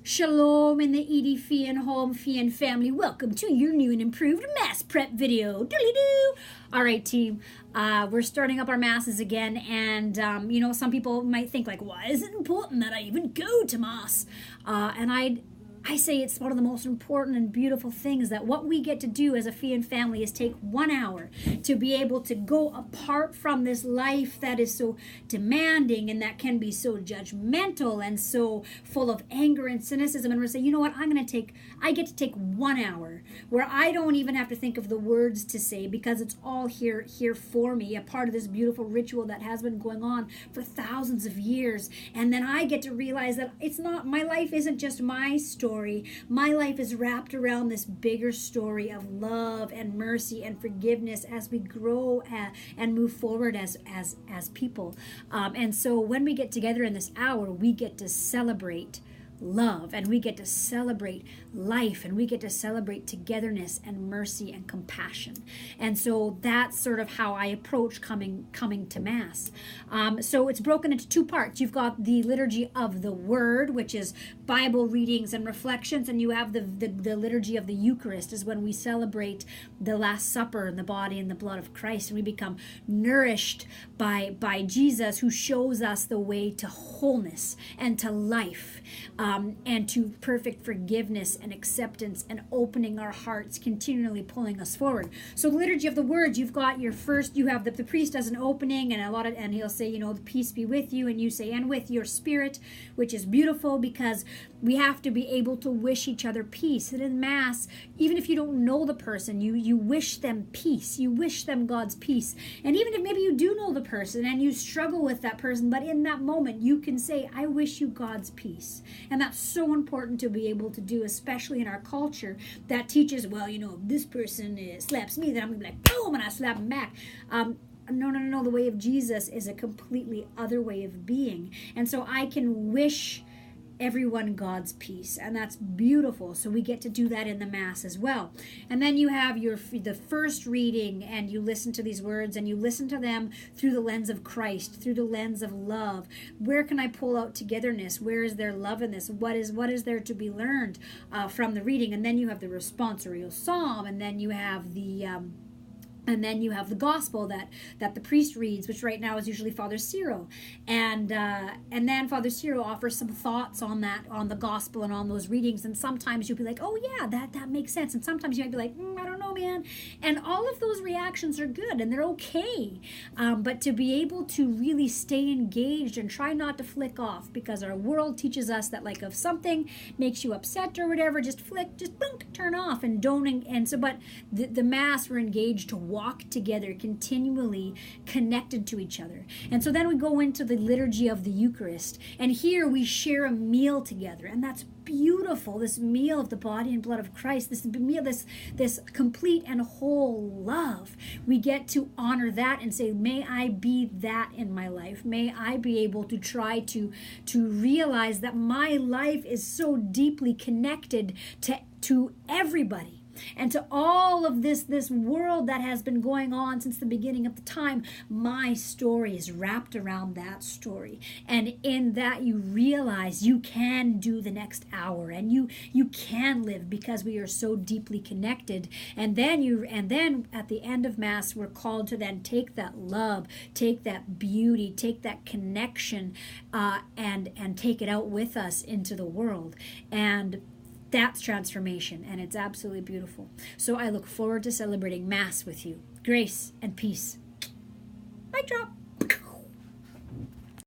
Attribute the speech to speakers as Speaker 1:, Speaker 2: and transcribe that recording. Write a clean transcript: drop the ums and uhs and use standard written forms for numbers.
Speaker 1: Shalom in the Edie Fee and Home Fee and family. Welcome to your new and improved Mass Prep video. Doodly-doo. All right, team. We're starting up our Masses again. And, some people might think, like, why is it important that I even go to Mass? And I say it's one of the most important and beautiful things, that what we get to do as a Fee and family is take 1 hour to be able to go apart from this life that is so demanding and that can be so judgmental and so full of anger and cynicism. And we're saying, you know what, I get to take 1 hour where I don't even have to think of the words to say, because it's all here for me, a part of this beautiful ritual that has been going on for thousands of years. And then I get to realize that my life isn't just my story. My life is wrapped around this bigger story of love and mercy and forgiveness as we grow and move forward as people. And so when we get together in this hour, we get to celebrate love, and we get to celebrate life, and we get to celebrate togetherness and mercy and compassion. And so that's sort of how I approach coming to Mass. So it's broken into two parts. You've got the liturgy of the Word, which is Bible readings and reflections, and you have the liturgy of the Eucharist, is when we celebrate the Last Supper and the body and the blood of Christ, and we become nourished by Jesus, who shows us the way to wholeness and to life. And to perfect forgiveness and acceptance and opening our hearts, continually pulling us forward. So the liturgy of the words, you have the priest does an opening and he'll say, the peace be with you, and you say, and with your spirit, which is beautiful, because we have to be able to wish each other peace. And in Mass, even if you don't know the person, you wish them peace. You wish them God's peace. And even if maybe you do know the person and you struggle with that person, but in that moment you can say, I wish you God's peace. And that's so important to be able to do, especially in our culture that teaches, well, if this person slaps me, then I'm going to be like, boom, and I slap him back. No. The way of Jesus is a completely other way of being. And so I can wish everyone God's peace, and that's beautiful. So we get to do that in the Mass as well. And then you have the first reading, and you listen to these words, and you listen to them through the lens of Christ, through the lens of love. Where can I pull out togetherness? Where is there love in this? What is there to be learned from the reading? And then you have the responsorial psalm, and then you have the gospel that the priest reads, which right now is usually Father Ciro. And then Father Ciro offers some thoughts on the gospel and on those readings. And sometimes you'll be like, oh yeah, that makes sense. And sometimes you might be like, I don't know, man. And all of those reactions are good and they're okay. But to be able to really stay engaged and try not to flick off, because our world teaches us that, like, if something makes you upset or whatever, just blink, turn off and don't. And so, but the Mass, we're engaged to walk together, continually connected to each other. And so then we go into the liturgy of the Eucharist, and here we share a meal together, and that's beautiful. This meal of the body and blood of Christ, this meal, this complete and whole love. We get to honor that and say, may I be that in my life. May I be able to try to realize that my life is so deeply connected to everybody. And to all of this world that has been going on since the beginning of the time. My story is wrapped around that story. And in that you realize you can do the next hour, and you can live, because we are so deeply connected. And then at the end of Mass, we're called to then take that love, take that beauty, take that connection, and take it out with us into the world. And that's transformation, and it's absolutely beautiful. So I look forward to celebrating Mass with you. Grace and peace. Mic drop.